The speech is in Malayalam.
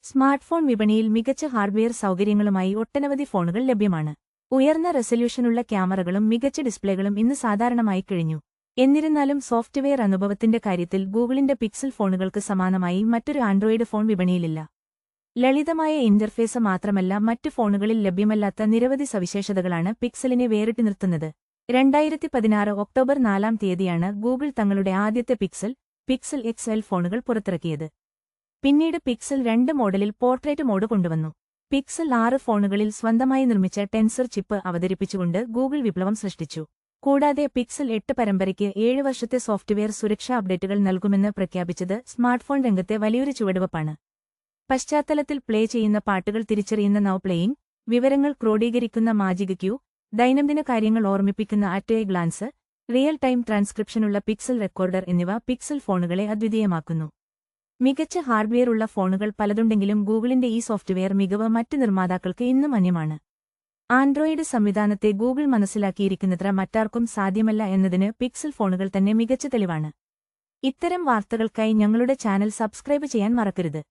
സ്മാർട്ട്ഫോൺ വിപണിയിൽ മികച്ച ഹാർഡ്വെയർ സൗകര്യങ്ങളുമായി ഒട്ടനവധി ഫോണുകൾ ലഭ്യമാണ്. ഉയർന്ന റെസല്യൂഷനുള്ള ക്യാമറകളും മികച്ച ഡിസ്പ്ലേകളും ഇന്ന് സാധാരണമായി കഴിഞ്ഞു. എന്നിരുന്നാലും സോഫ്റ്റ്വെയർ അനുഭവത്തിന്റെ കാര്യത്തിൽ ഗൂഗിളിന്റെ പിക്സൽ ഫോണുകൾക്ക് സമാനമായി മറ്റൊരു ആൻഡ്രോയിഡ് ഫോൺ വിപണിയിലില്ല. ലളിതമായ ഇന്റർഫേസ് മാത്രമല്ല, മറ്റു ഫോണുകളിൽ ലഭ്യമല്ലാത്ത നിരവധി സവിശേഷതകളാണ് പിക്സലിനെ വേറിട്ട് നിർത്തുന്നത്. 2016 ഒക്ടോബർ 4 തീയതിയാണ് ഗൂഗിൾ തങ്ങളുടെ ആദ്യത്തെ പിക്സൽ XL ഫോണുകൾ പുറത്തിറക്കിയത്. പിന്നീട് പിക്സൽ 2 മോഡലിൽ പോർട്രേറ്റ് മോഡ് കൊണ്ടുവന്നു. പിക്സൽ 6 ഫോണുകളിൽ സ്വന്തമായി നിർമ്മിച്ച ടെൻസർ ചിപ്പ് അവതരിപ്പിച്ചുകൊണ്ട് ഗൂഗിൾ വിപ്ലവം സൃഷ്ടിച്ചു. കൂടാതെ പിക്സൽ 8 പരമ്പരയ്ക്ക് 7 വർഷത്തെ സോഫ്റ്റ്വെയർ സുരക്ഷാ അപ്ഡേറ്റുകൾ നൽകുമെന്ന് പ്രഖ്യാപിച്ചത് സ്മാർട്ട്ഫോൺ രംഗത്തെ വലിയൊരു ചുവടുവെപ്പാണ്. പശ്ചാത്തലത്തിൽ പ്ലേ ചെയ്യുന്ന പാട്ടുകൾ തിരിച്ചറിയുന്ന നൗ പ്ലേയിംഗ്, വിവരങ്ങൾ ക്രോഡീകരിക്കുന്ന മാജിക് ക്യൂ, ദൈനംദിന കാര്യങ്ങൾ ഓർമ്മിപ്പിക്കുന്ന at a glance, real time ട്രാൻസ്ക്രിപ്ഷനുള്ള പിക്സൽ റെക്കോർഡർ എന്നിവ പിക്സൽ ഫോണുകളെ അദ്വിതീയമാക്കുന്നു. മികച്ച ഹാർഡ്വെയർ ഉള്ള ഫോണുകൾ പലതുണ്ടെങ്കിലും ഗൂഗിളിന്റെ ഈ സോഫ്റ്റ്വെയർ മികവ് മറ്റ് നിർമ്മാതാക്കൾക്ക് ഇന്നും അന്യമാണ്. ആൻഡ്രോയിഡ് സംവിധാനത്തെ ഗൂഗിൾ മനസ്സിലാക്കിയിരിക്കുന്നത്ര മറ്റാർക്കും സാധ്യമല്ല എന്നതിന് പിക്സൽ ഫോണുകൾ തന്നെ മികച്ച തെളിവാണ്. ഇത്തരം വാർത്തകൾക്കായി ഞങ്ങളുടെ ചാനൽ സബ്സ്ക്രൈബ് ചെയ്യാൻ മറക്കരുത്.